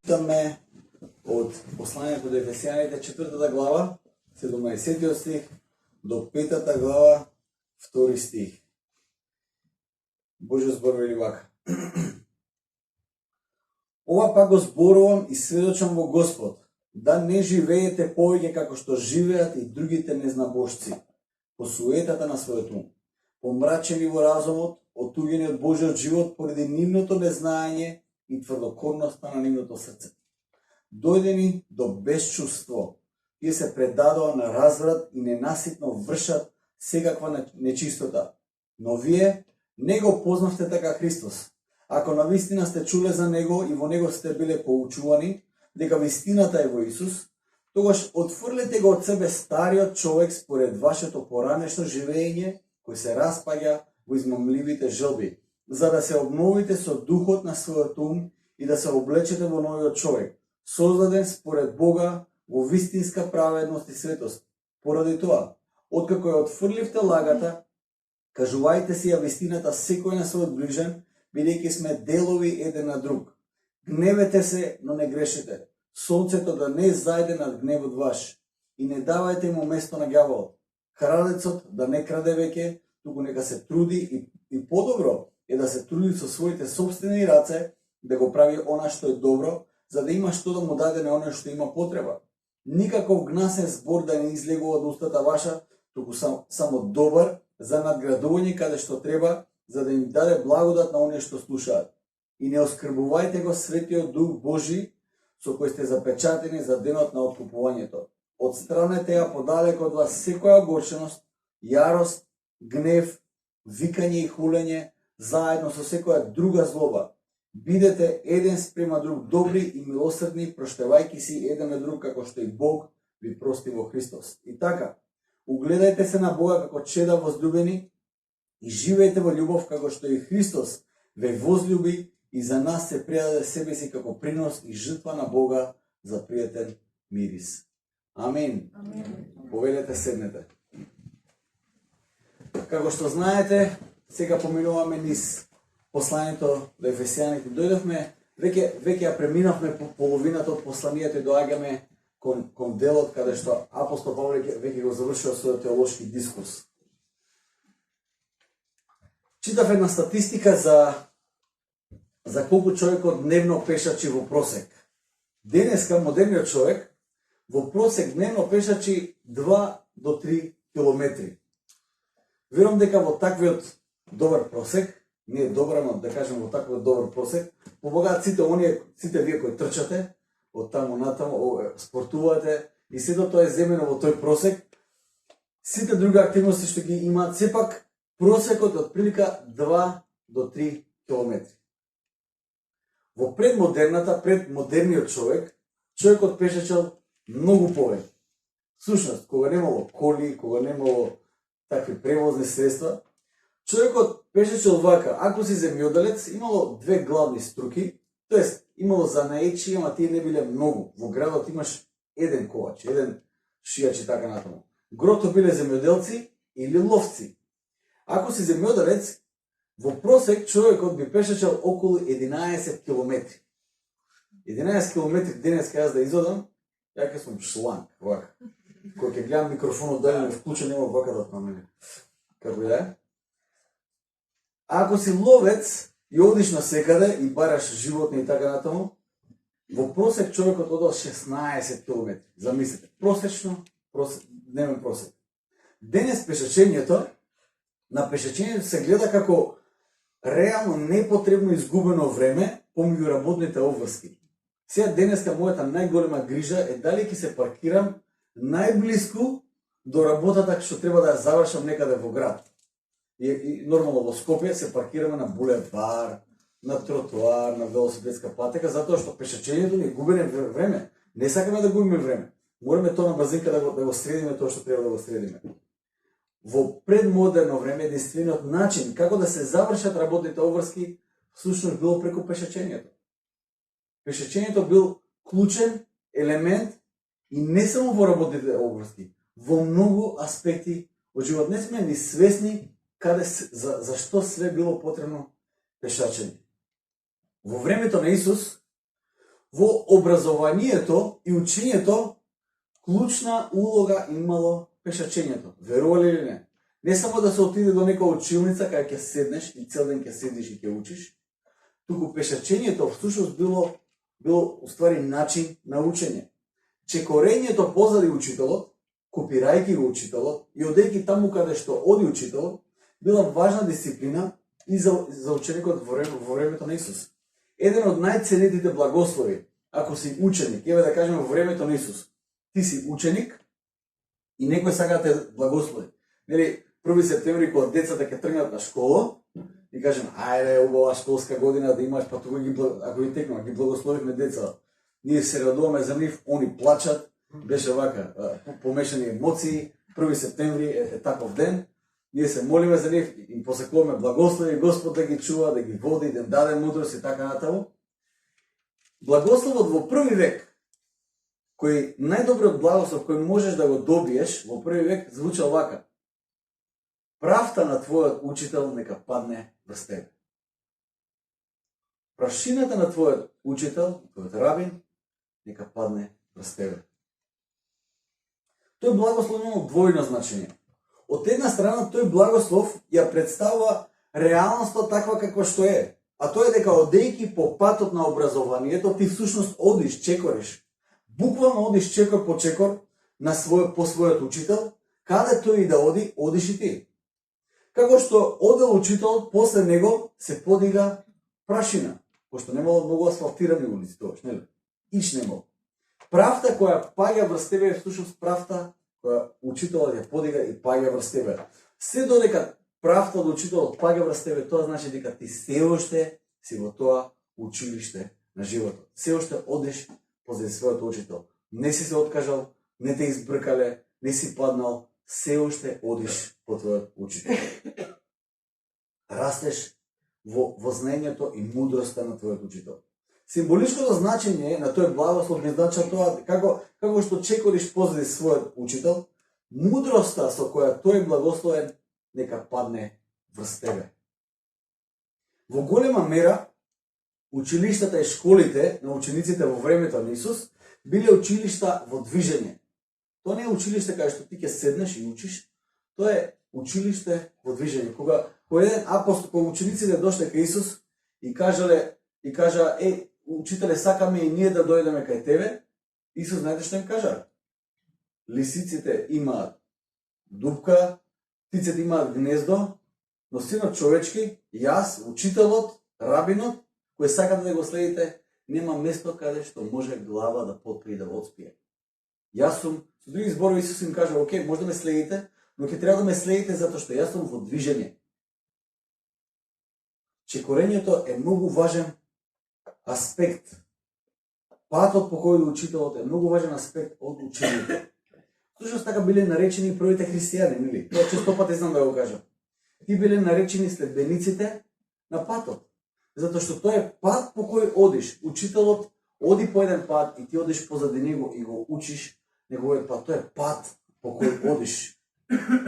Читаме од посланието до Ефесијаните 4 глава, 17 стих до 5 глава, 2 стих. Божјо збор вели вака. Ова пак го зборувам и сведочам во Господ, да не живеете повеќе како што живеат и другите незнабожци, по суетата на својот ум, помрачени во разумот, отуѓени од Божјиот живот поради нивното незнаење и тврдокорноста на нивното срце. Дојдени до безчувство, тие се предадоа на разврат и ненаситно вршат секаква нечистота. Но вие не го познавте така Христос. Ако навистина сте чуле за Него и во Него сте биле поучувани, дека вистината е во Исус, тогаш отфрлете го од себе стариот човек според вашето поранешно живење, кој се распаѓа во измамливите желби, за да се обновите со духот на својот ум и да се облечете во новиот човек, создаден според Бога во вистинска праведност и светост. Поради тоа, откако ја отфрливте лагата, кажувајте си ја вистината секој на својот ближен, бидејќи сме делови еден на друг. Гневете се, но не грешите. Сонцето да не зајде над гневот ваш и не давајте му место на ѓаволот. Крадецот да не краде веќе, туку нека се труди и подобро е да се труди со своите собствени раце да го прави она што е добро, за да има што да му даде на оној што има потреба. Никаков гнасен збор да не излегува од устата ваша, туку само добар за надградување каде што треба, за да им даде благодат на оние што слушаат. И не оскрбувајте го Светиот Дух Божи, со кој сте запечатени за денот на откупувањето. Отстранете ја подалеку од вас секоја горченост, јарост, гнев, викање и хулење, заедно со секоја друга злоба. Бидете еден спрема друг добри и милосрдни, проштевајќи си еден на друг како што и Бог ви прости во Христос. И така, угледајте се на Бога како чеда возлюбени и живеете во љубов како што и Христос ве возлюби и за нас се предаде себе си како принос и жртва на Бога за пријатен мирис. Амин. Повелете, седнете. Како што знаете, сега поминуваме низ посланието до Ефесијаните. Дојдовме, веќе ја преминавме по половината од посланието и доаѓаме кон делот каде што апостол Павле веќе го завршува својот теолошки дискурс. Читав една статистика за колку човекот дневно пешачи во просек. Денеска модерниот човек во просек дневно пешачи 2 до 3 километри. Верувам дека во таквиот добар просек, не е добар, но да кажем во таквиот добар просек, помогаат сите вие кои трчате, од таму натаму, спортувате и сето тоа е земено во тој просек. Сите други активности што ги имаат, сепак просекот од прилика 2 до 3 километри. Во предмодерниот човекот пешачел многу повеќе. Всушност, кога немало коли, кога немало такви превозни средства, човекот пешачел вака. Ако си земјоделец, имало две главни струки, тоест имало занаечи, ама тие не биле многу. Во градот имаш еден ковач, еден шијач и така натаму. Грото биле земјоделци или ловци. Ако си земјоделец, во просек човекот би пешачел околу 11 километри. 11 километри денес кај јас да изодам, ја ке сум шланг, вака. Кога ќе гледам микрофонот дали ме вклучен, нема вака да на мене. Како и да е. Ако си ловец и одиш на секаде и бараш животни и така натаму, во просек човекот одел 16 километри. Замислете, дневен просек. Денес на пешачењето се гледа како реално непотребно изгубено време помеѓу работните обврски. Сега денеска мојата најголема грижа е дали ќе се паркирам најблиску до работата што треба да ја завршам некаде во град. И нормално во Скопје се паркираме на булевар, на тротоар, на велосипедска патека, затоа што пешачењето ни е губење време. Не сакаме да губиме време. Мораме тоа на базинка да го средиме тоа што треба да го средиме. Во предмодерно време единствениот начин како да се завршат работните обврски всушност било преку пешачењето. Пешачењето бил клучен елемент и не само во работните обврски, во многу аспекти од живот. Не сме ни свесни за што све било потребно пешачење. Во времето на Исус, Во образованието и учењето клучна улога имало пешачењето. Верували или не? Не само да се отиде до некоја училница кај ќе седнеш и цел ден ќе седиш и ќе учиш, туку пешачењето всушност било уствари начин на учење. Чекорењето позади учителот, копирајќи го учителот и одејќи таму каде што оди учителот, била важна дисциплина и за ученикот во времето на Исус. Еден од најценетите благослови, ако си ученик, еве да кажеме во времето на Исус, ти си ученик и некој сака да те благослови. Нели, 1 септември кога децата ќе тргнат на школа и кажем, ајде, убава школска година да имаш, па тука ако ги текнува, ги благословивме деца. Ние се радуваме за нив, они плачат, беше вака, помешани емоции, 1 септември е таков ден, ние се молиме за нив, им посакуваме благослови, Господ да ги чува, да ги води, да им даде мудрост и така натаму. Благословот во први век, кој најдобриот благослов кој можеш да го добиеш во први век, звучал вака: правта на твојот учител нека падне врз тебе. Прашината на твојот учител, твојот рабин, нека падне врз тебе. Тој благослов има двојно значење. Од една страна, тој благослов ја представува реалноста таква каква што е. А тоа е дека одејќи по патот на образованието, ти всушност одиш, чекориш. Буквално одиш чекор по чекор по својот учител, каде тој и да оди, одиш и ти. Како што одел учителот, после него се подига прашина, пошто немало многу асфалтирани улици тогаш, нели? Ич немало. Правта која паѓа врз тебе е всушност правта која учителот ја подига и паѓа врз тебе. Се додека правта од учителот паѓа врз тебе, тоа значи дека ти се уште си во тоа училиште на животот. Се уште одиш позади својот учител. Не си се откажал, не те избркале, не си паднал, се уште одиш по твојот учител. Растеш во знаењето и мудроста на твојот учител. Символичкото значење на тој благослов не значи тоа како што чекориш позади својот учител, мудроста со која тој благословен нека падне врз тебе. Во голема мера, училиштата и школите на учениците во времето на Исус биле училишта во движење. Тоа не е училиште каде што ти ќе седнеш и учиш, тоа е училиште во движење. Кога еден апостол, кога учениците дошле кај Исус и кажа, учителе, сакаме и ние да дојдеме кај тебе, Исус знаете што им кажа? Лисиците имаат дупка, птиците имаат гнездо, но синот човечки, јас, учителот, рабинот, кој сакате да го следите, нема место каде што може глава да потпри да отспие. Јас сум, со други зборови Исус им кажа, окей, може да ме следите, но ќе треба да ме следите затоа што јас сум во движење. Чекорењето е многу важен аспект. Патот по кој учителот е многу важен аспект од учењето. Всушност така биле наречени првите христијани, нели? Тоа често пати знам да го кажам. Ти биле наречени следбениците на патот. Затоа што тоа е пат по кој одиш. Учителот оди по еден пат и ти одиш позади него и го учиш неговиот пат. Тоа е пат по кој одиш.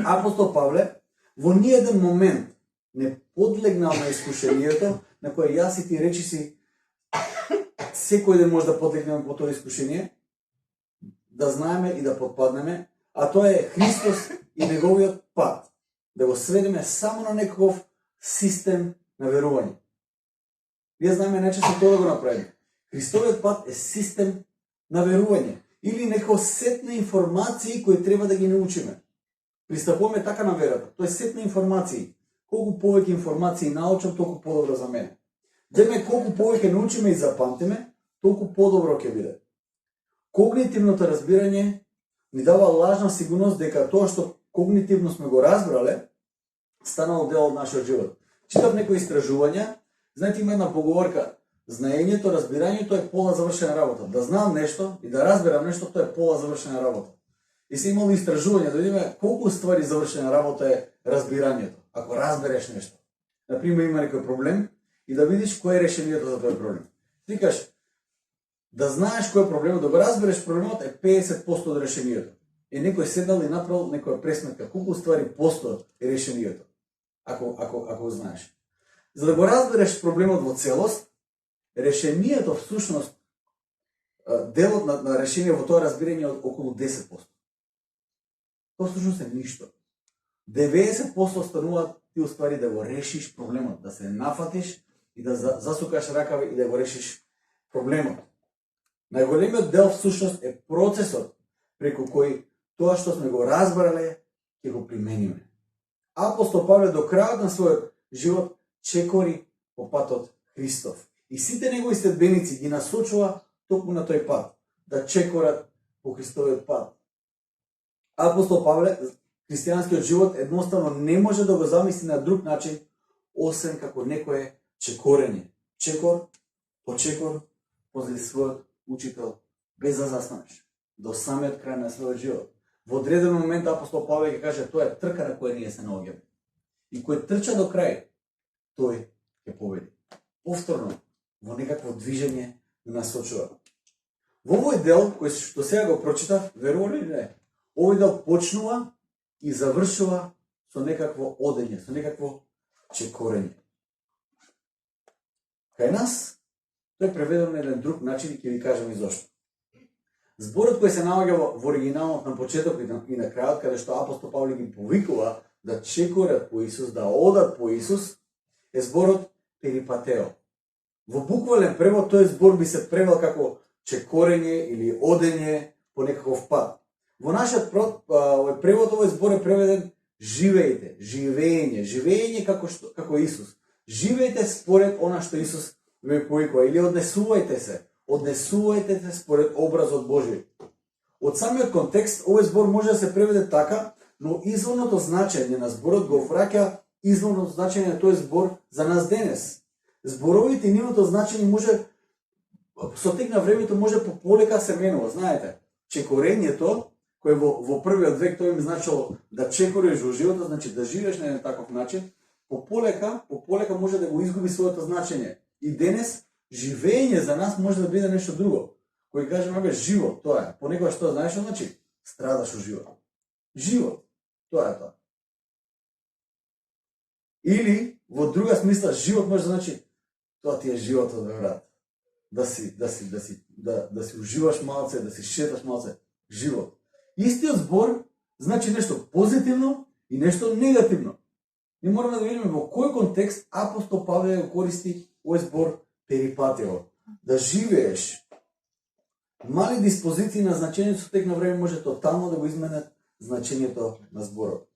Апостол Павле во ниеден момент не подлегнал на искушението на кое јас и ти речи си секој ден може да подлегнеме по тоа искушение, да знаеме и да подпаднеме, а тоа е Христос и неговиот пат. Да го сведеме само на некаков систем на верување. Ние знаеме најчесто тоа да го направиме. Христовиот пат е систем на верување или некој сет на информации кои треба да ги научиме. Пристапуваме така на верата. Тоа е сет на информации. Колку повеќе информации научам, толку подобро за мене. Деме колку повеќе научиме и запамтиме, толку подобро ќе биде. Когнитивното разбирање ни дава лажна сигурност дека тоа што когнитивно сме го разбрале, станало дел од нашиот живот. Читав некои истражувања, знаете, има една поговорка: знаењето, разбирањето е пола завршена работа. Да знам нешто и да разберам нешто, тоа е пола завршена работа. И се имало истражувања да видиме колку ствари завршена работа е разбирањето. Ако разбереш нешто. Например, има некој проблем и да видиш кој е решението за тој проблем. Ти кажеш, да знаеш кој е проблемот, да го разбереш проблемот е 50% од решението. И некој седнал и направил некоја пресметка, колку ствари посто е решението, ако го знаеш. За да го разбереш проблемот во целост, решението всушност делот на решение во тоа разбирање од околу 10%. Тоа всушност е ништо. 90% стануваат ти уствари да го решиш проблемот, да се нафатиш и да засукаш ракави и да го решиш проблемот. Најголемиот дел всушност е процесот преку кој тоа што сме го разбрале ќе го примениме. Апостол Павле до крајот на својот живот чекори по патот Христов. И сите негови следбеници ги насочува токму на тој пат, да чекорат по Христовиот пат. Апостол Павле христијанскиот живот едноставно не може да го замисли на друг начин, освен како некое чекорење. Чекор по чекор позади својот учител, без да застанеш, до самиот крај на својот живот. Во одреден момент апостол Павле ќе каже, тоа е трка на која ние се наоѓаме. И кој трча до крај, тој ќе победи. Повторно, во некакво движење насочува. Во овој дел, кој што сега го прочитав, верували или не, овој дел почнува и завршува со некакво одење, со некакво чекорење. Кај нас, тој е преведено на еден друг начин и ќе ви кажам и зошто. Зборот кој се наоѓа во оригиналот на почеток и на крајот, каде што апостол Павле ги повикува да чекорат по Исус, да одат по Исус, е зборот перипатео. Во буквален превод тој збор би се превел како чекорење или одење по некаков пат. Во нашиот превод овој збор е преведен живеете, живење, живење како Исус. Живеете според она што Исус ве повикува, или однесувајте се според образот Божи. Од самиот контекст овој збор може да се преведе така, но изворното значење на зборот го враќа изворното значење на тој збор за нас денес. Зборовите и нивното значење може со тек на времето може пополека се менува, знаете. Чекорењето кој во првиот век тој им значило да чекориш во животот, значи да живееш на еден таков начин, пополека може да го изгуби своето значење. И денес живење за нас може да биде нешто друго. Кој кажеме живот, тоа е. Понекогаш што знаеш што значи? Страдаш во живот. Живот, тоа е тоа. Или во друга смисла живот може да значи тоа ти е животот, брат. Да си уживаш малце, да си шеташ малце. Живот. Истиот збор значи нешто позитивно и нешто негативно. Ние мораме да видиме во кој контекст апостол Павле го користи овој збор перипатео. Да живееш. Мали диспозиции на значењето со тек на време може тотално да го изменат значењето на зборот.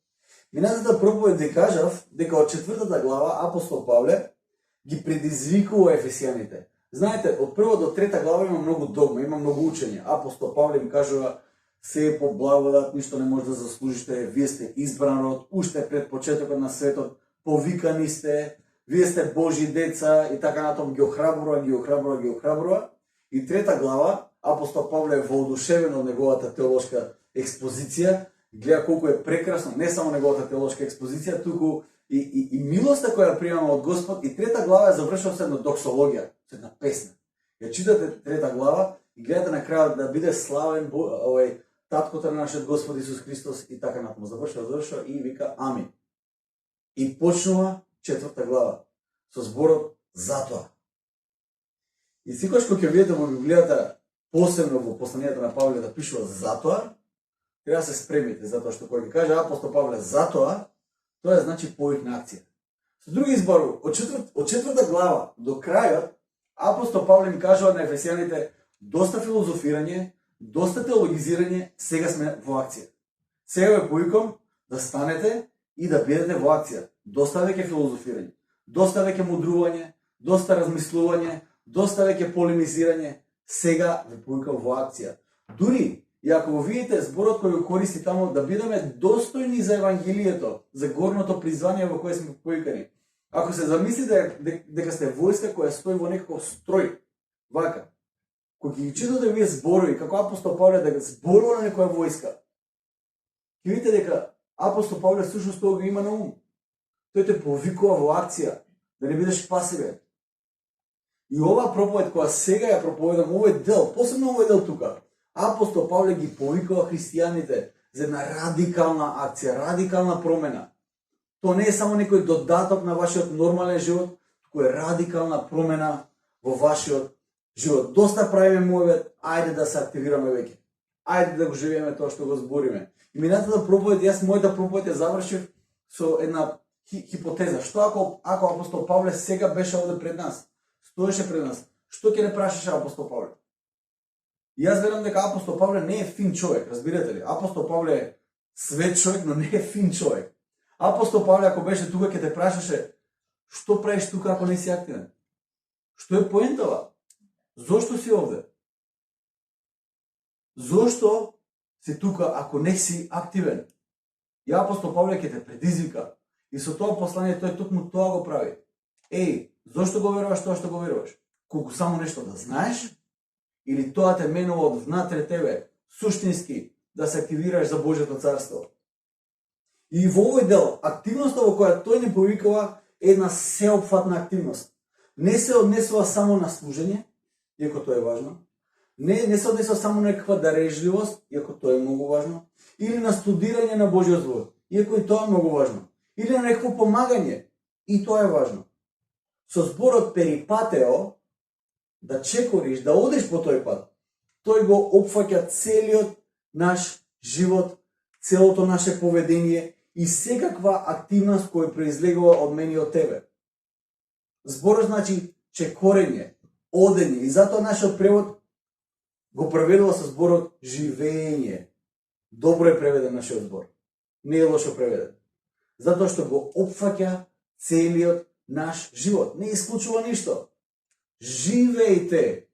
Минатата проповед ви кажав дека од 4 глава апостол Павле ги предизвикува ефесијаните. Знаете, од 1 до 3 глава има многу догма, има многу учење. Апостол Павле им кажува се е по благодат, ништо не може да заслужите, вие сте избран род, уште пред почетокот на светот, повикани сте, вие сте Божји деца и така натаму ги охрабрува. И 3 глава, апостол Павле е воодушевен од неговата теолошка експозиција, гледа колку е прекрасно, не само неговата теолошка експозиција, туку и милоста која примаме од Господ. И 3 глава е завршува со една доксологија, со една песна. Ја читате 3 глава и гледате на крајот да биде славен овој таткото на нашиот Господ Исус Христос и така натаму. Завршува и вика амин. И почнува 4 глава со зборот затоа. И секогаш кога ќе видите во Библијата, посебно во посланието на Павле да пишува затоа, треба да се спремите, затоа што кога ќе каже апостол Павле затоа, тоа значи повик на акција. Со други зборови, од 4 глава до крајот, апостол Павле ми кажува на ефесијаните доста филозофирање, доста теологизирање, сега сме во акција. Сега ве повикам да станете и да бидете во акција. Доста веќе филозофирање, доста веќе мудрување, доста размислување, доста веќе полемизирање, сега ве повикам во акција. Дури, и ако го видите зборот кој го користи таму, да бидеме достојни за Евангелието, за горното призвание во кое сме повикани. Ако се замислите дека сте војска која стои во некаков строј, вака, кога ги читате вие зборови, како апостол Павле да зборува на некоја војска, ќе видите дека апостол Павле всушност тоа го има на ум. Тој те повикува во акција, да не бидеш пасивен. И ова проповед која сега ја проповедам, овој дел, посебно овој дел тука, апостол Павле ги повикува христијаните за една радикална акција, радикална промена. Тоа не е само некој додаток на вашиот нормален живот, туку е радикална промена во вашиот живот. Доста правиме мојбет, ајде да се активираме веќе. Ајде да го живееме тоа што го збориме. И минатата проповед, јас мојата проповед ја завршив со една хипотеза. Што ако апостол Павле сега беше овде пред нас, стоеше пред нас, што ќе не прашаше апостол Павле? Јас верувам дека апостол Павле не е фин човек, разбирате ли? Апостол Павле е свет човек, но не е фин човек. Апостол Павле ако беше тука ќе те прашаше што правиш тука ако не си активен? Што е поентава? Зошто си овде? Зошто си тука ако не си активен? И апостол Павле ќе те предизвика. И со тоа послание тој токму тоа го прави. Еј, зошто го веруваш тоа што го веруваш? Колку само нешто да знаеш? Или тоа те менува од внатре тебе, суштински, да се активираш за Божјото царство? И во овој дел, активноста во која тој ни повикува е една сеопфатна активност. Не се однесува само на служење, иако тоа е важно. Не се однесува само на некаква дарежливост, иако тоа е многу важно. Или на студирање на Божјиот збор, иако и тоа е многу важно. Или на некакво помагање, и тоа е важно. Со зборот перипатео, да чекориш, да одиш по тој пат, тој го опфаќа целиот наш живот, целото наше поведение и секаква активност која произлегува од мене и од тебе. Зборот значи чекорење, одење, и затоа нашиот превод го преведува со зборот живење. Добро е преведен нашиот збор. Не е лошо преведен. Затоа што го опфаќа целиот наш живот. Не исклучува ништо. Живејте.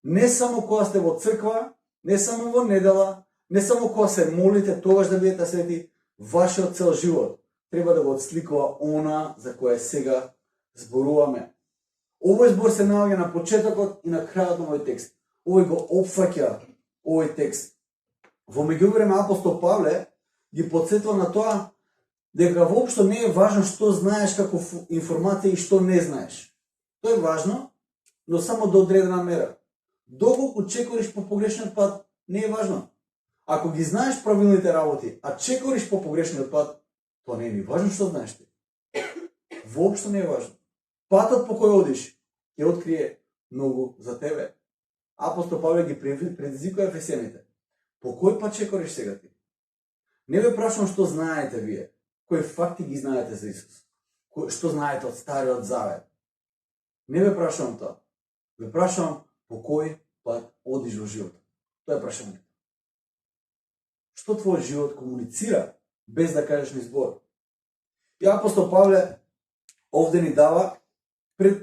Не само кога сте во црква, не само во недела, не само кога се молите, тогаш да бидете свети, вашиот цел живот треба да го отсликува она за кое сега зборуваме. Овој збор се наоѓа на почетокот и на крајот на овој текст. Овој го опфаќа овој текст. Во меѓувреме апостол Павле ги потсетува на тоа дека воопшто не е важно што знаеш како информација и што не знаеш. Тоа е важно, но само до одредена мера. Доколку чекориш по погрешниот пат, не е важно. Ако ги знаеш правилните работи, а чекориш по погрешниот пат, тоа не е ни важно што знаеш ти. Воопшто не е важно. Патот по кој одиш ќе открие многу за тебе. Апостол Павле ги предизвикува ефесијаните. По кој пат чекориш сега ти? Не ве прашувам што знаете вие, кои факти ги знаете за Исус, што знаете од Стариот Завет. Не ве прашувам тоа. Ве прашувам по кој пат одиш во животот. Тоа е прашањето. Што твојот живот комуницира без да кажеш ни збор? И апостол Павле овде ни дава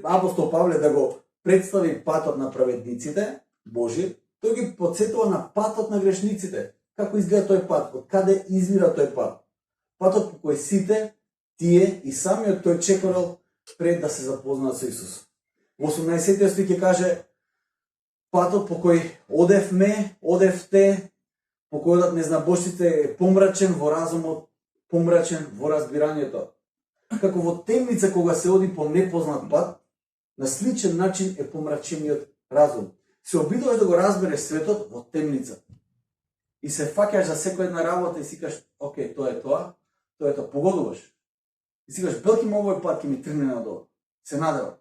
апостол Павле да го представи патот на праведниците Божи, тој ги потсетува на патот на грешниците. Како изгледа тој пат, од каде извира тој пат? Патот по кој сите тие и самиот тој чекорал пред да се запознаат со Исус. Во 18 стих ќе каже патот по кој одевте, по кој одат незнабожците е помрачен во разумот, помрачен во разбирањето. Како во темница кога се оди по непознат пат, на сличен начин е помрачениот разум. Се обидуваш да го разбереш светот во темница. И се фаќаш за секоја една работа и си кажеш, окей, тоа е тоа, погодуваш. И си кажеш, белки овој пат ќе ми тргне надолу. Се надевам.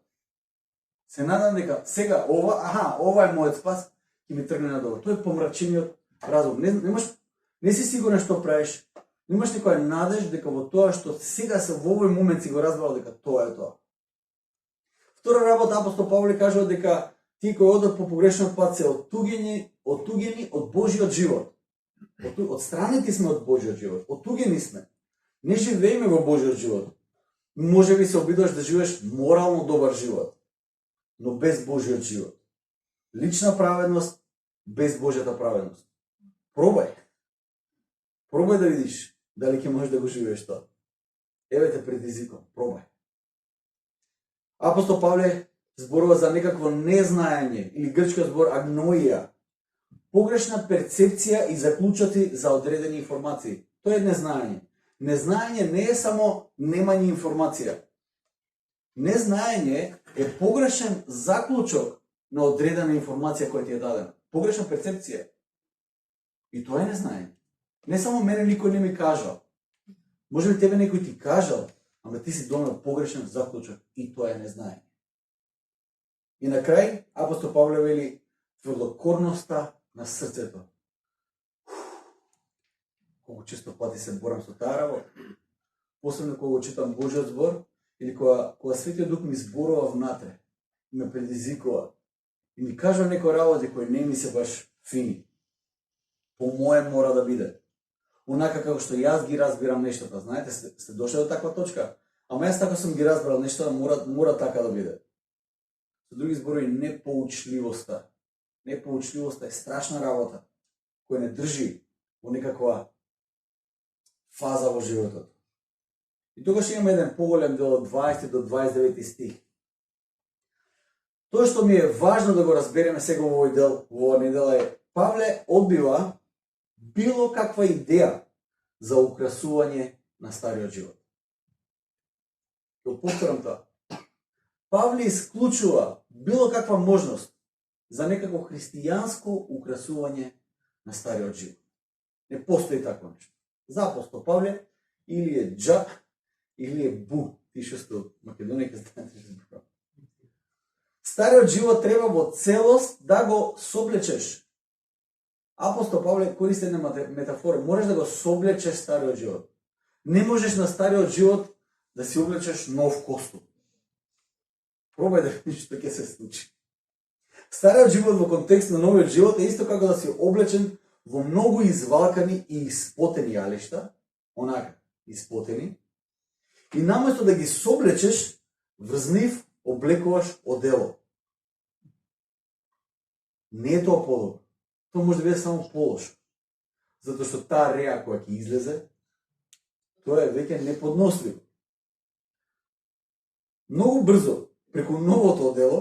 Се надевам дека сега ова е мојот спас, ќе ми тргне надолу. Тоа е помрачениот разум. Не си сигурен што правиш, немаш некоја надеж дека во тоа што сега се во овој момент си го разбрал дека тоа е тоа. Втора работа апостол Павле кажува дека тие кои одат по погрешниот пат се оттугени од Божиот живот. Отстранети сме од Божиот живот, оттугени сме. Не живееме во Божиот живот. Може би се обидуваш да живееш морално добар живот, но без Божиот живот. Лична праведност без Божјата праведност. Пробај да видиш дали ќе можеш да го живееш тоа. Еве те предизвикам, пробај. Апостол Павле зборува за некакво незнаење или грчкиот збор агноија. Погрешна перцепција и заклучоци за одредени информации. Тоа е незнаење. Незнаење не е само немање информација. Незнаење е погрешен заклучок на одредена информација која ти е дадена. Погрешна перцепција. И тоа е незнаење. Не само мене никој не ми кажал. Може би тебе некој ти кажал, ама ти си донел погрешен заклучок и тоа е незнаење. И на крај апостол Павле вели тврдокорноста на срцето. Колку често пати се борам со таа работа, посебно кога читам Божиот збор или кога Светиот Дух ми зборува внатре, ме предизвикува и ми кажа некои работи кои не ми се баш фини. По моje мора да биде. Онака како што јас ги разбирам нештата, знаете, сте дошли до таква точка. Ама јас така сум ги разбрал нештата, мора така да биде. Со други зборови, непоучливоста. Непоучливоста е страшна работа, која не држи во некаква фаза во животот. И тогаш имаме еден поголем дел од 20 до 29 стих. Тоа што ми е важно да го разбереме сега во овој дел, во оваа недела е, Павле одбива било каква идеја за украсување на стариот живот. Ќе повторам тоа. Павле исклучува било каква можност за некако христијанско украсување на стариот живот. Не постои такво нешто. За апостол Павле или е джа, или е бу. Ти што сте од Македонија ќе знаете што зборам. Стариот живот треба во целост да го соблечеш. Апостол Павле користи една метафора. Можеш да го соблечеш стариот живот. Не можеш на стариот живот да си облечеш нов костум. Пробај да видиш што ќе се случи. Стариот живот во контекст на новиот живот е исто како да си облечен во многу извалкани и испотени алишта, онака, испотени, и наместо да ги соблечеш, врз нив облекуваш одело. Не е тоа подобро. Тоа може да биде само полошо. Затоа што таа реа која ќе излезе, тоа е веќе неподносливо. Многу брзо, преку новото одело,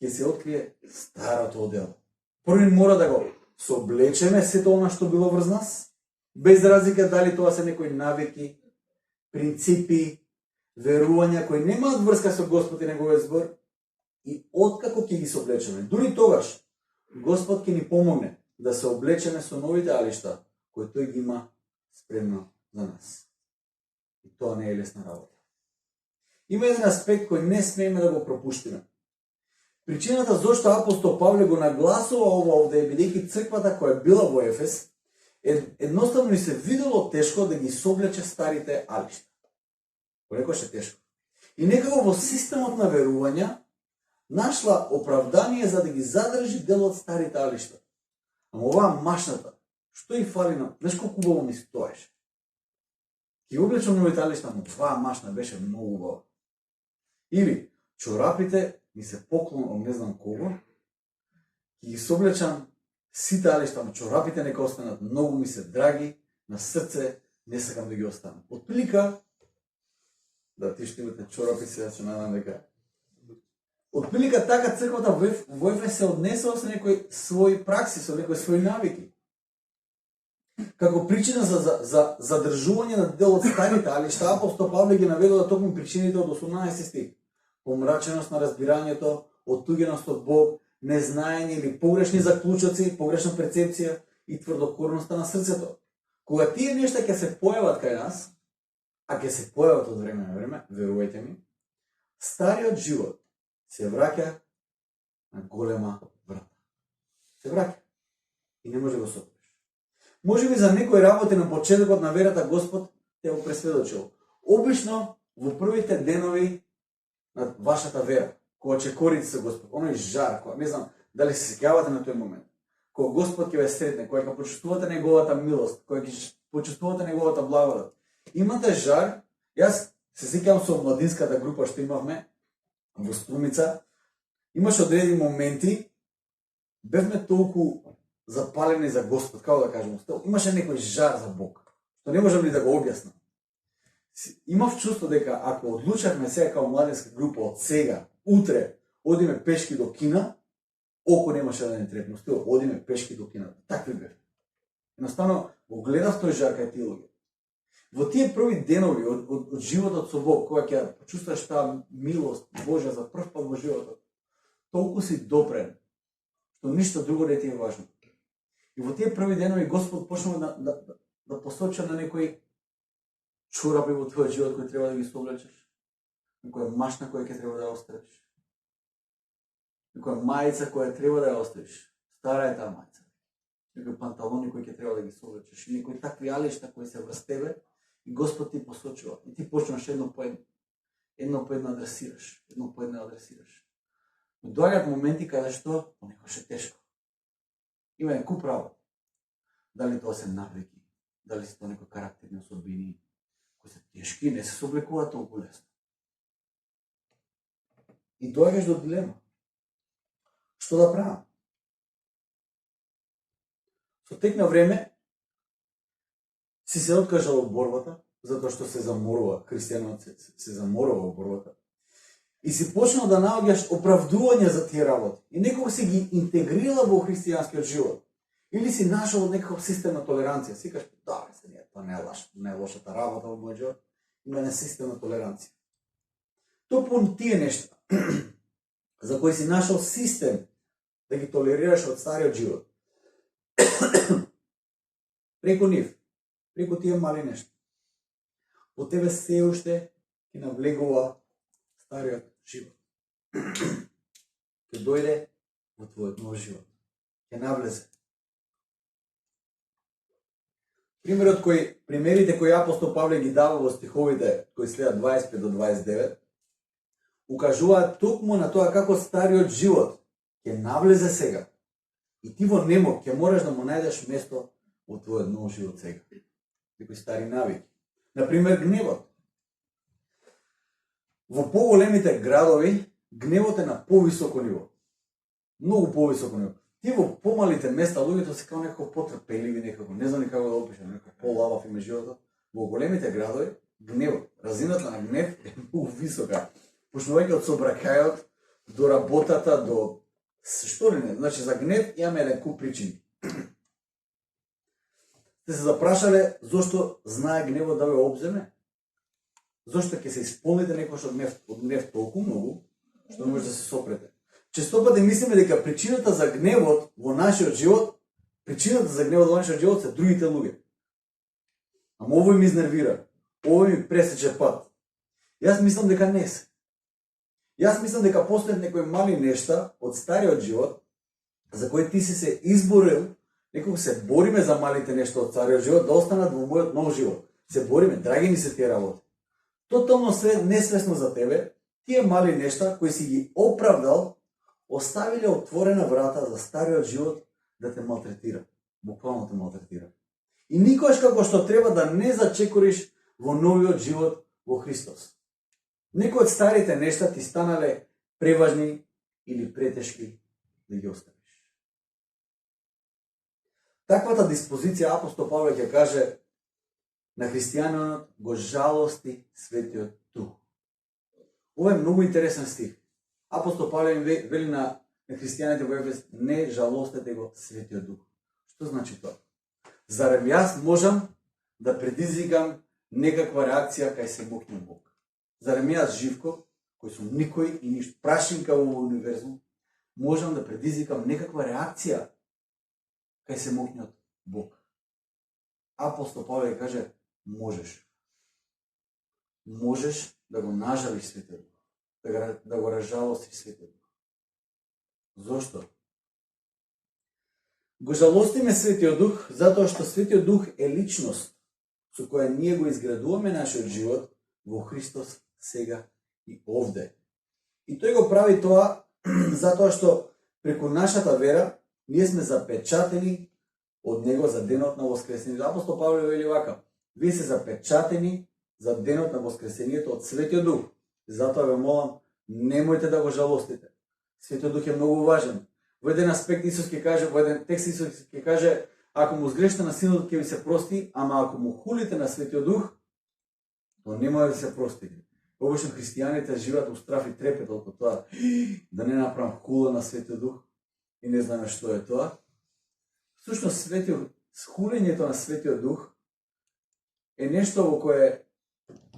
ќе се открие старото одело. Први мора да го соблечеме сето она што било врз нас, без разлика дали тоа се некои навики, принципи, верувања кои немаат врска со Господ и неговиот збор, и откако ќе ги соблечеме. Дури тогаш, Господ ќе ни помогне да се облечеме со новите алишта, кои тој ги има спремно за нас. И тоа не е лесна работа. Има еден аспект кој не смееме да го пропуштиме. Причината зошто апостол Павле го нагласува ова овде, бидејќи црквата која била во Ефес, едноставно ни се видело тешко да ги соблече старите алишта. Рекоше тешко. И некако во системот на верувања нашла оправдание за да ги задржи дел од старите алишта. Ама оваа машната, што и фали на... Знаеш колку убаво ми стоеше? Ки облечам новите алишта, но оваа машна беше многу убава. Или чорапите ми се поклон од не знам кого, ки ги соблечам сите алишта, но чорапите нека останат многу ми се драги, на срце не сакам да ги останам. Отприлика, да ти што имате чорапи сега, ќе надам дека. Отприлика така црквата во Ефес се однесува со некои своји пракси, со некои своји навики. Како причина за задржување на дел од старите алишта, апостол Павле ги наведува токму причините од 18 стих. Помраченост на разбирањето, оттугеност од Бог, незнаење или погрешни заклучоци, погрешна перцепција и тврдокорноста на срцето. Кога тие нешта ќе се појават кај нас, а ќе се појават од време на време, верувајте ми, стариот живот се враќа на голема врата. Се враќа и не може да го сопреш. Може би за некои работи на почетокот на верата Господ те го пресведочил. Обично во првите денови на вашата вера, кога чекорите се Господ, оној жар, кога не знам дали се сеќавате на тој момент, кога Господ ќе ве сретне, кога ќе почувствувате неговата милост, кога ќе почувствувате неговата благодат. Имате жар. Јас се сеќавам со младинската група што имавме во Струмица, имаше одредени моменти, бевме толку запалени за Господ, како да кажем, имаше некој жар за Бог, што не можам ни да го објаснам. Имав чувство дека ако одлучавме сега како младинска група од сега, утре, одиме пешки до кина, око немаше да не трепне, одиме пешки до кината. Такви бев. Едноставно, го гледав тој жар кај тие луѓе. Во тие први денови од животот со Бог, кога ќе почувствуваш таа милост Божја за прв пат во животот, толку си допрен, што ништо друго не ти е важно. И во тие први денови Господ почнува да посоча на некои чорапи во твојот живот кои треба да ги соблечеш, некоја машна која ќе треба да оставиш. некоја мајца која треба да ја оставиш. Стара е таа мајца. Некои панталони кои ќе треба да ги совлечеш, и некои такви алишта кои се врз тебе, и Господ ти посочува. И ти почнаш едно по едно адресираш, Но доаѓаат моменти каде што понекогаш е тешко. Има некој право. Дали тоа се навики, дали се тоа некои карактерни особини кои се тешки, не се сооблекуваат толку лесно. И доаѓаш до дилема. Што да правам? Со тек на време си се откажал од борбата, затоа што се заморува, христијанот се заморува во борбата. И си почнал да наоѓаш оправдување за тие работи. И некој си ги интегрира во христијанскиот живот. Или си нашол некаков систем на толеранција. Си кажеш, да, тоа не е лошата работа во мојот живот. Има не систем на толеранција. Топун тие нешта, за кои си нашол систем да ги толерираш од стариот живот. Преку нив, преку тие мали нешта. По тебе се уште ќе навлегува стариот живот. Ќе дојде во твојот нов живот. Ќе навлезе. Примерите кои апостол Павле ги дава во стиховите кои следат 25 до 29, укажуваат токму на тоа како стариот живот ќе навлезе сега. И ти во немок ќе мораш да му најдеш место во твојот нов живот сега. Некои стари навики. Например, гневот. Во поголемите градови, гневот е на повисоко ниво. Многу повисоко ниво. Ти во помалите места, луѓето се како некако потрпеливи, некако, не знам ни како да опишам, некако полавав име животот. Во големите градови, гневот, разината на гнев е многу висока. Почнувајќи од собракајот, до работата, до што ли не. Значи, за гнев имаме еден куп причини. Сте се запрашале зошто знае гневот да ве обземе? Зошто ќе се исполните некојаш од гнев толку многу, што не може да се сопрете? Често пати мислиме дека причината за гневот во нашиот живот, се другите луѓе. Ама овој ми изнервира, овој ми пресече пат. Јас мислам дека не се. Јас мислам дека постојат некои мали нешта од стариот живот, за кои ти си се изборил, некој се бориме за малите нешта од стариот живот, да останат во мојот нов живот. Се бориме, драги ми се тие работи. Тотално несвесно за тебе, тие мали нешта кои си ги оправдал, оставиле отворена врата за стариот живот да те малтретира. Буквално те малтретира. И никогаш како што треба да не зачекориш во новиот живот во Христос. Некои од старите нешта ти станале преважни или претешки да ги оставиш. Таквата диспозиција апостол Павле ќе каже на христијанинот го жалости Светиот Дух. Ова е многу интересен стих. Апостол Павле им вели на христијаните во Ефес, не жалостете го Светиот Дух. Што значи тоа? Зарем јас можам да предизвикам некаква реакција кај семокниот Бог? Зарем јас Живко, кој сум никој и ништо прашинка во универзум, можам да предизвикам некаква реакција кај семокниот Бог? Апостол Павле каже, можеш. Можеш да го нажалиш Светиот Дух, да го разжалостиш Светиот Дух. Зошто? Го жалостиме Светиот Дух затоа што Светиот Дух е личност со која ние го изградуваме нашиот живот во Христос сега и овде. И тој го прави тоа затоа што преку нашата вера ние сме запечатени од Него за денот на воскресението. Апостол Павле вели вака: вие се запечатени за денот на воскресението од Светиот Дух. Затоа ве молам, немојте да го жалостите. Светиот Дух е многу важен. Во еден аспект Исус ќе каже, во еден текст Исус ќе каже, ако му сгрешите на Синот ќе ви се прости, ама ако му хулите на Светиот Дух, то нема да се прости. Обично христијаните живеат у страф и трепет од тоа да не направам хула на Светиот Дух и не знаме што е тоа. Всушност хулењето на Светиот Дух е нешто во кое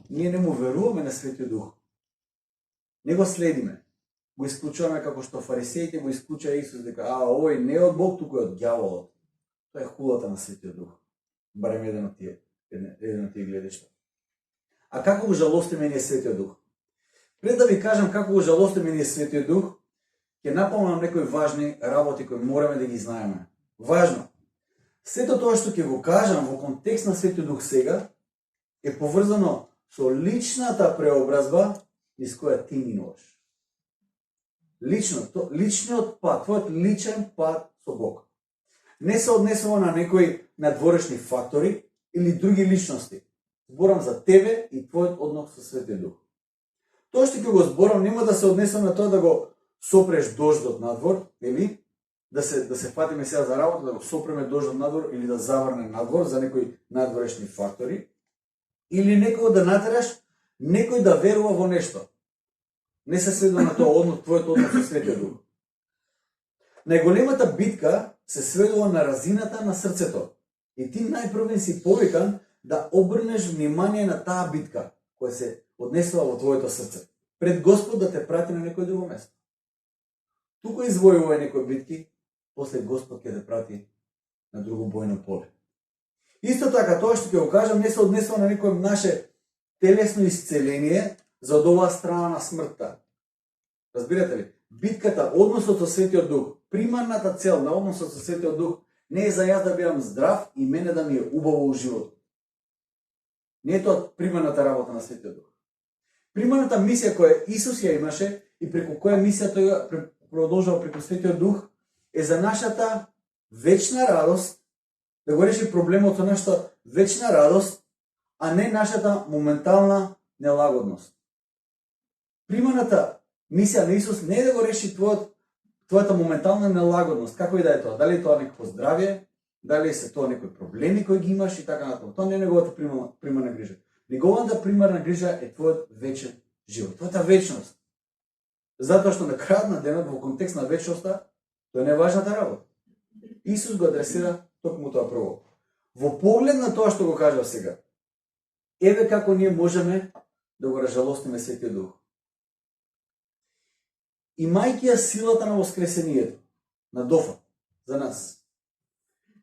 ние не му веруваме на Светиот Дух. Не го следиме. Го исклучуваме како што фарисеите го исклучаа Исус, дека овој не е од Бог, туку е од ѓаволот. Тоа е хулата на Светиот Дух. Барем еден од тие гледишта. А како го жалостиме ние Светиот Дух? Пред да ви кажам како го жалостиме ние Светиот Дух, ќе напомнам некои важни работи кои мораме да ги знаеме. Важно. Сето тоа што ќе го кажам во контекст на Светиот Дух сега е поврзано со личната преобразба низ која ти минуваш. Личниот пат, твојот личен пат со Бог. Не се однесува на некои надворешни фактори или други личности. Зборам за тебе и твојот однос со Светиот Дух. Тоа што ќе го зборам нема да се однесува на тоа да го сопреш дождот надвор, или да се фатиме сега за работа, да го сопреме дождот надвор или да заврне надвор за некои надворешни фактори, или некој да натераш некој да верува во нешто. Не се сведува на тоа твојот однос со Светиот Дух. Најголемата битка се сведува на разината на срцето. И ти најпрвен си повикан да обрнеш внимание на таа битка која се однесува во твоето срце. Пред Господ да те прати на некој друго место. Тука извојувај некои битки, после Господ ќе те прати на друго бојно поле. Исто така, тоа што ќе го кажам не се однесува на некој наше телесно исцеление за од оваа страна на смртта. Разбирате ли? Битката, односот со Светиот Дух, примарната цел на односот со Светиот Дух не е за јас да бидам здрав и мене да ми е убаво у животот. Не е тоа примарната работа на Светиот Дух. Примарната мисија која Исус ја имаше и преку која мисија тој ја продолжава преку Светиот Дух е за нашата вечна радост, да го реши проблемот со нашата вечна радост, а не нашата моментална нелагодност. Примарната мисија на Исус не е да го реши твојата моментална нелагодност, како и да е тоа. Дали е тоа некакво здравје, дали се тоа некои проблеми кои ги имаш и така натаму. Тоа не е неговата примарна грижа. Неговата примарна грижа е твојот вечен живот, твојата вечност. Затоа што на крајот на денот во контекст на вечноста тоа не е важната работа. Исус го адресира токму тоа прво. Во поглед на тоа што го кажав сега, еве како ние можеме да го разжалостиме Светиот Дух. Имајќи ја силата на воскресението, на дофа, за нас.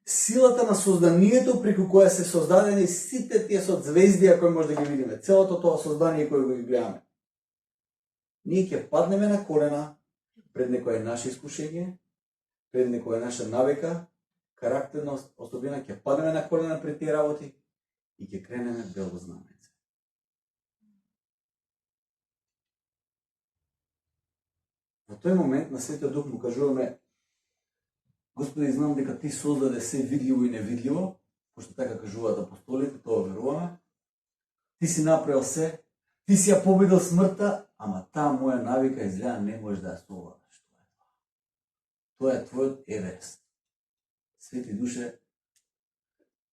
Силата на созданието преку која се создадени сите тие созвездија кои може да ги видиме, целото тоа создание кој го ги гледаме. Ние ќе паднеме на колена пред некое наше искушение, пред некоја наша навика, карактерна особина, ќе паднеме на колена пред тие работи и ќе кренеме бело знамење. Во тој момент на Светиот Дух му кажуваме: Господи, знам дека ти создаде се видливо и невидливо, пошто така кажуваат апостолите, тоа веруваме. Ти си направил се, ти си ја победил смртта, ама таа моја навика изгледа не можеш да ја совладаш. Тоа е твојот Еверест. Свети Душе,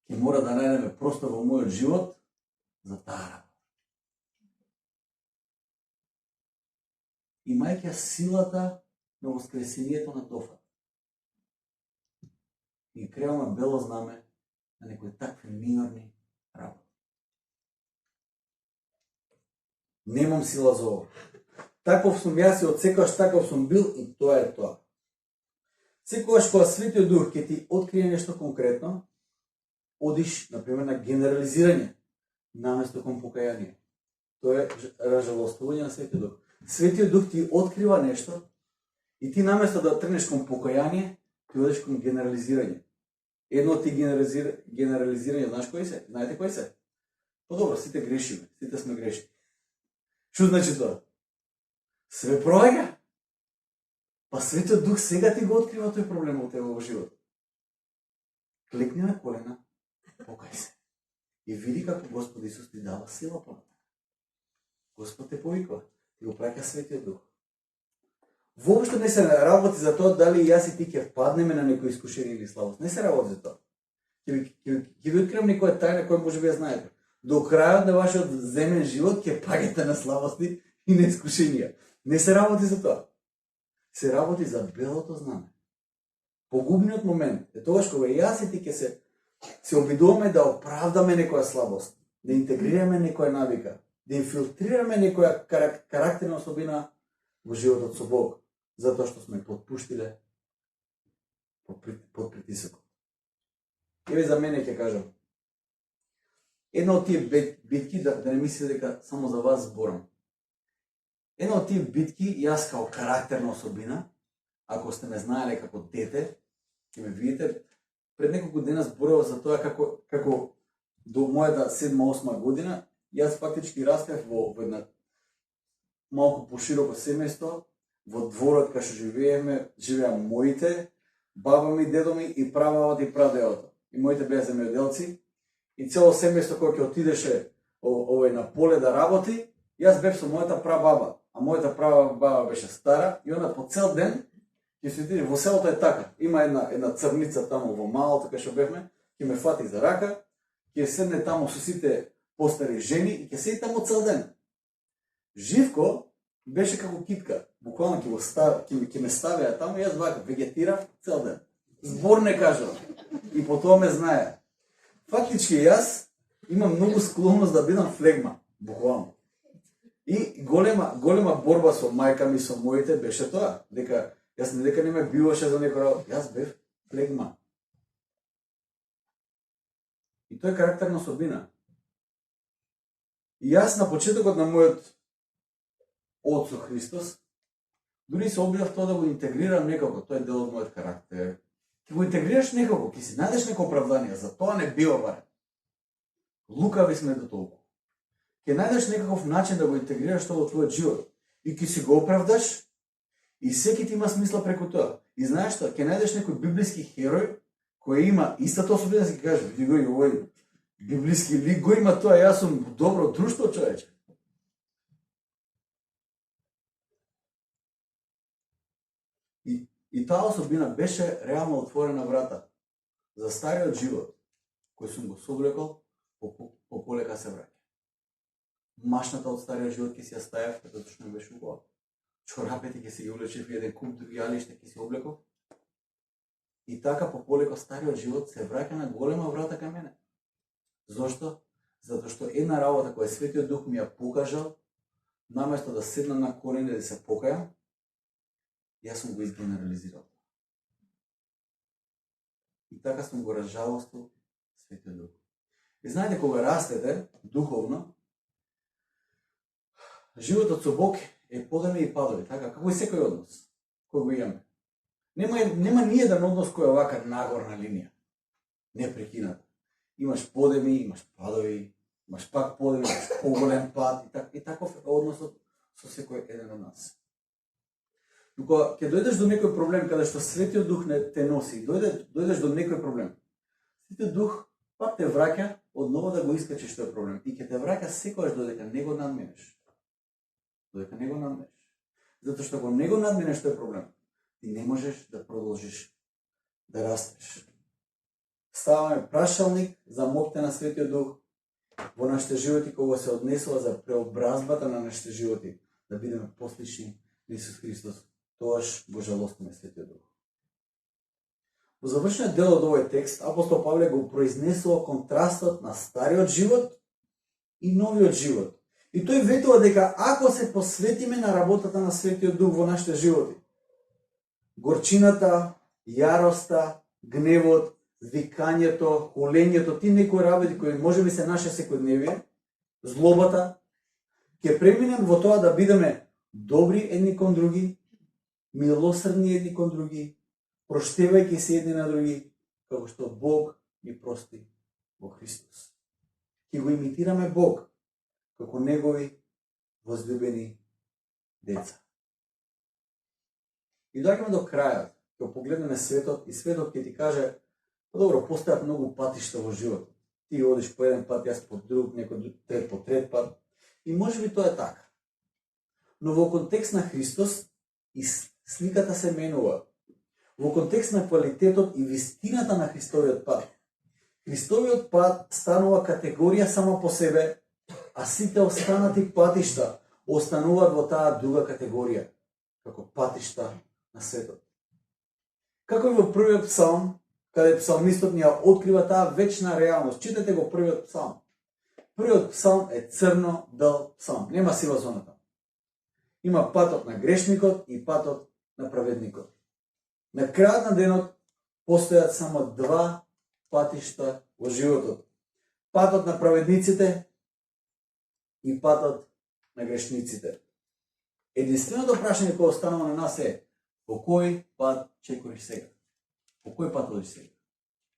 ќе мора да најдеме простор во мојот живот за таа работа. Имајќи силата на воскресението на Тофа. И креаме бело знаме на некои такви минорни работи. Немам сила за ова. Таков сум јас и од секогаш таков сум бил и тоа е тоа. Секогаш кога Светиот Дух ќе ти открие нешто конкретно, одиш, например, на генерализирање наместо кон покаяние. Тоа е разжалостување на Светиот Дух. Светиот Дух ти открива нешто и ти наместо да тргнеш кон покаяние, ти одиш кон генерализирање. Едно од ти генерализирање, знаеш кои се? Знаете кои се? Добро, сите грешиме, сите сме грешни. Што значи тоа? Све проаѓа. Па Светиот Дух сега ти го открива тој проблем во тебе во живот. Клекни на колена, покај се. И види како Господ Исус ти дава сила понатака. Господ те повикува, ти го праќа Светиот Дух. Воопшто не се работи за тоа дали јас и ти ќе впаднеме на некој искушение или слабост. Не се работи за тоа. Ќе ви откривам некоја тајна која може би ја знаете. До крајот на вашиот земен живот ќе паѓате на слабости и на искушенија. Не се работи за тоа. Се работи за белото знаме. Погубниот момент е тогаш кога јас и ти ќе се обидуваме да оправдаме некоја слабост, да интегрираме некоја навика, да инфилтрираме некоја карактерна особина во животот со Бог, затоа што сме подпуштиле под притисокот. Еве за мене ќе кажам. Една од тие битки, да не мислите дека само за вас зборам. Една од тие битки, јас као карактерна особина, ако сте ме знаеле како дете, ќе ме видите, пред неколку дена зборував за тоа како до мојата 7-8 година, јас фактички растев во една малку пошироко семејство, во дворот кај што живеа моите, баба ми, дедо ми и прабабата и прадедото. И моите беа земјоделци, и цело семејство кое ќе отидеше на поле да работи, јас бев со мојата прабаба, а мојата прабаба беше стара и она по цел ден ќе се отиде во селото е така. Има една црница таму во малото кај што бевме, ќе ме фати за рака, ќе седне таму со сите постари жени и ќе седи таму цел ден. Живко беше како китка, буквално ќе ме ставија таму и јас вака вегетирав цел ден. Збор не кажав. И по тоа ме знае. Фактички јас имам многу склонност да бидам флегма, буквално. И голема борба со мајка ми, со моите беше тоа, дека јас не ме биваше за некој работа, јас бев флегма. И тоа е карактерна особина. И јас на почетокот на мојот од со Христос, дури се обидов тоа да го интегрирам некако, тоа е дел од мојот карактер. Ќе го интегрираш некако, ќе си најдеш неко оправдание, за тоа не бива барем. Лукави сме до толку. Ќе најдеш некаков начин да го интегрираш тоа во твојот живот и ќе си го оправдаш и секи ти има смисла преку тоа. И знаеш што, ќе најдеш некој библиски херој кој има истата особина, ќе кажеш, види го и овој библиски лик го има тоа, јас сум добро друштво, човече. И таа особина беше реално отворена врата за стариот живот, кој сум го соблекол, по полека се враќа. Машната од стариот живот ќе си ја ставев, затоа што не беше убава. Чорапите ќе си ги облечев и еден куп други алиште ќе си облеков. И така по полека стариот живот се враќа на голема врата кај мене. Зошто? Затоа што една работа која Светиот Дух ми ја покажал, наместо да седнам на колени да се покајам, јас сум го изгенерализирал. И така сум го разжалостил Светиот Дух. И знаете, кога растете духовно, животот со Бог е подеми и падови, така како и секој однос кој го имаме. Нема ни еден однос кој е овака нагорна линија, непрекината. Имаш подеми, имаш падови, имаш пак подеми, имаш поголем пад и таков е односот со секој еден од нас. Но кога ќе дојдеш до некој проблем каде што Светиот Дух не те носи, дојдеш до некој проблем, Светиот Дух пак те враќа одново да го искачиш тој проблем и ќе те враќа секогаш додека не го надминеш. Додека не го надминеш. Затоа што ако не го надминеш тој проблем, ти не можеш да продолжиш да растеш. Ставаме прашалник за моќта на Светиот Дух во нашите животи кога се однесува за преобразбата на нашите животи, да бидеме послични на Исус Христос. Тоаш го жалостиме Светиот Дух. Во завршниот дел од овој текст, апостол Павле го произнесува контрастот на стариот живот и новиот живот. И тој ветува дека ако се посветиме на работата на Светиот Дух во нашите животи, горчината, јароста, гневот, викањето, холењето, ти некои работи кои можеби се наше секојдневие, злобата, ќе преминем во тоа да бидеме добри едни кон други, милосрдни едни кон други, проштевајќи се едни на други, како што Бог ни прости во Христос. Ќе го имитираме Бог како негови возлюбени деца. И доаѓаме до крајот, ќе погледнеме светот и светот ќе ти каже, добро, постојат многу патишта во живот. Ти одиш по еден пат, јас по друг, некој по трет пат. И можеби тоа е така. Но во контекст на Христос и сликата се менува. Во контекст на квалитетот и вистината на Христовиот пат. Христовиот пат станува категорија сама по себе, а сите останати патишта остануваат во таа друга категорија, како патишта на светот. Како и во првиот псалм, каде псалмистот ни ја открива таа вечна реалност. Читате го првиот псалм. Првиот псалм е црно-бел псалм. Нема сива зоната. Има патот на грешникот и патот на праведникот. На крајот на денот постојат само два патишта во животот. Патот на праведниците и патот на грешниците. Единственото прашање кое останува на нас е: По кој пат чекориш сега? По кој пат одиш сега?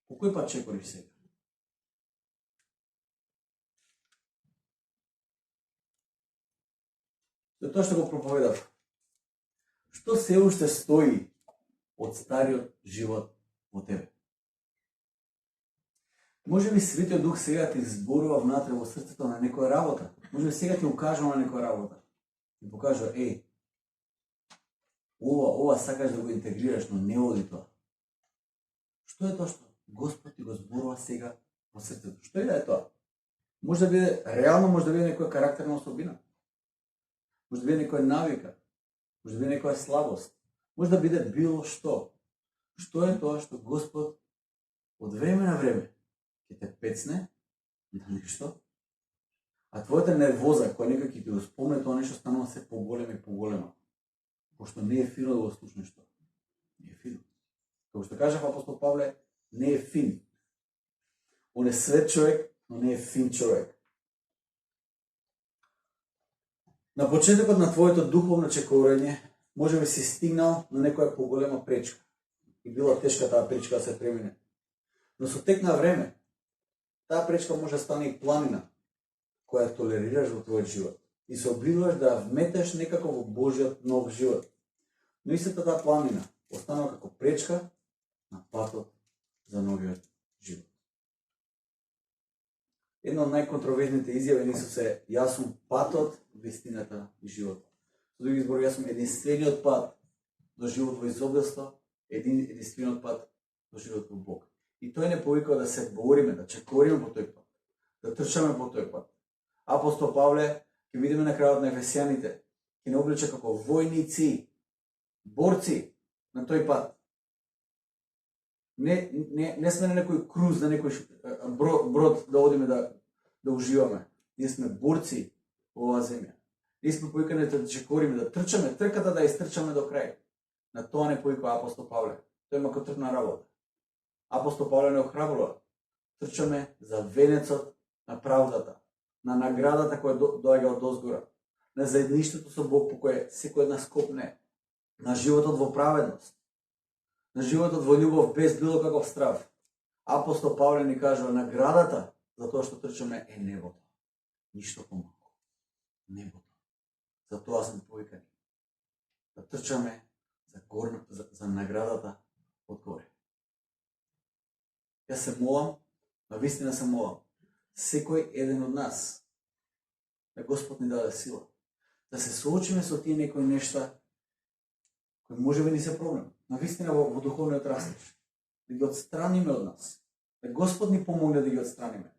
По кој пат чекориш сега? За тоа што го проповедав. Што се уште стои од стариот живот во тебе? Може би Светиот Дух сега ти зборува внатре во срцето на некоја работа. Може би сега ти укажува на некоја работа. И покажува, ова сакаш да го интегрираш, но не оди тоа. Што е тоа што Господ ти го зборува сега во срцето? Што е тоа? Може да биде реално, може да биде некоја карактерна особина. Може да биде некоја навика. Може да биде некоја слабост. Може да биде било што. Што е тоа што Господ од време на време ќе те пецне на нешто, а твојата нервоза која некој ќе ти го спомне тоа нешто станува се поголема и поголема, пошто не е фино да го слушнеш тоа. Не е фино. Како што кажав апостол Павле, не е фин. Он е свет човек, но не е фин човек. На почетокот на твоето духовно чекорење, може би си стигнал на некоја поголема пречка. И била тешка таа пречка да се премине. Но со тек на време, таа пречка може да стане и планина, која толерираш во твојот живот. И се обидуваш да вметеш некако во Божиот нов живот. Но истата таа планина останува како пречка на патот за новиот живот. Една од најконтроверзните изјави на Исус е: јас сум патот, вистината и животот. Со други зборови, јас сум единствениот пат до живот во изобилство, единствениот пат до живот во Бог. И тој не повикува да се бориме, да чекориме по тој пат, да трчаме по тој пат. Апостол Павле, ќе видиме на крајот на Ефесијаните, ќе не облича како војници, борци на тој пат. Не сме на некој круз, на некој брод да одиме да уживаме. Ние сме борци во оваа земја. Ние сме повикани да чекориме, да трчаме трката, да истрчаме до крај. На тоа не повикува апостол Павле. Тој има тркна работа. Апостол Павле не охрабрува. Трчаме за венецот на правдата, на наградата која доаѓа од озгора, на заедништвото со Бог по кое секој од нас копне, на животот во праведност, на животот во љубов без било каков страв. Апостол Павле ни кажува наградата за тоа што трчаме е небото. Ништо помалку. Небото. За тоа сме повикани. Да трчаме за наградата од горе. Јас се молам, навистина се молам, секој еден од нас, да Господ ни даде сила, да се соочиме со тие некои нешта кои може би ни се проблем. Навистина во духовниот растеж, да ги отстраниме од нас, да Господ ни помогне да ги отстраниме,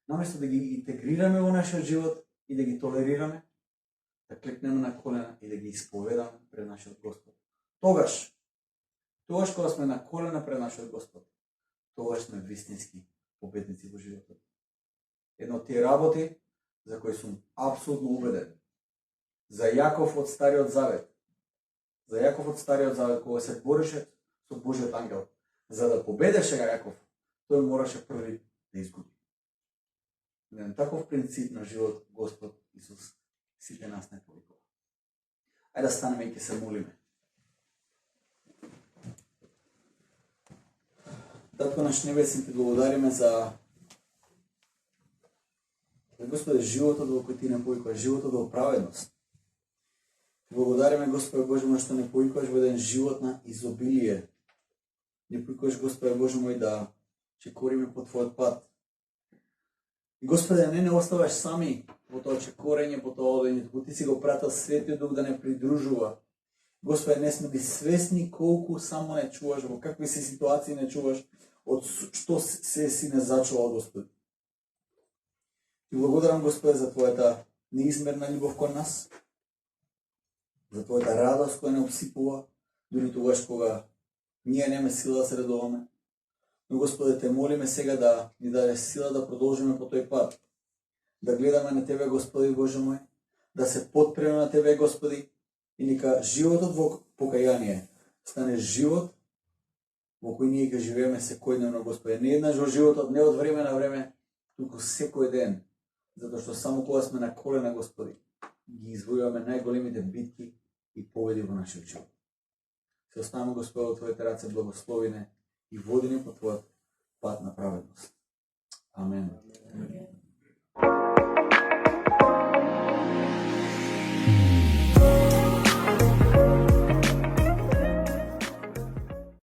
наместо да ги интегрираме во нашиот живот и да ги толерираме, да клекнеме на колена и да ги исповедаме пред нашиот Господ. Тогаш кога сме на колена пред нашиот Господ, тогаш сме вистински победници во животот. Едно од тие работи за кои сум апсолутно убеден. За Јаков од Стариот Завет. За Јаков од Стариот Завет, кога се бореше со Божиот ангел, за да победеше Јаков, тој мораше први да изгуби. На таков принцип на живот Господ Исус сите нас не повикува. Ајде да станеме и ќе се молиме. Татко наш небесен, ти благодариме за Господе животот во кој ти не повикуваш, животот во праведност. Ти благодариме, Господе Боже мој, што не повикуваш во еден живот на изобилие. Не повикуваш, Господе Боже мој, да чекориме по твојот пат. И Господе, не оставаш сами во тоа чекорење, по тоа одење, туку ти си го пратил Светиот Дух да не придружува. Господе, не сме би свесни колку само не чуваш, во какви си ситуации не чуваш, од што се си не зачувал, Господи. Ти благодарам, Господе, за твојата неизмерна љубов кон нас, за твојата радост која не обсипува, дури тогаш кога ние немаме сила да се радуваме. Но, Господе, те молиме сега да ни даде сила да продолжиме по тој пат, да гледаме на Тебе, Господи Боже мој, да се подпреме на Тебе, Господи, и нека животот во покаяние стане живот во кој ние ќе живееме секојдневно, Господи. Не еднаш во животот, не од време на време, туку секој ден, затоа што само кога сме на колена, Господи, ги извојуваме најголемите битки и победи во нашиот живот. Те оставаме, Господи, во Твоите раце, благослови не и води ни по Твојот пат на праведност. Амен.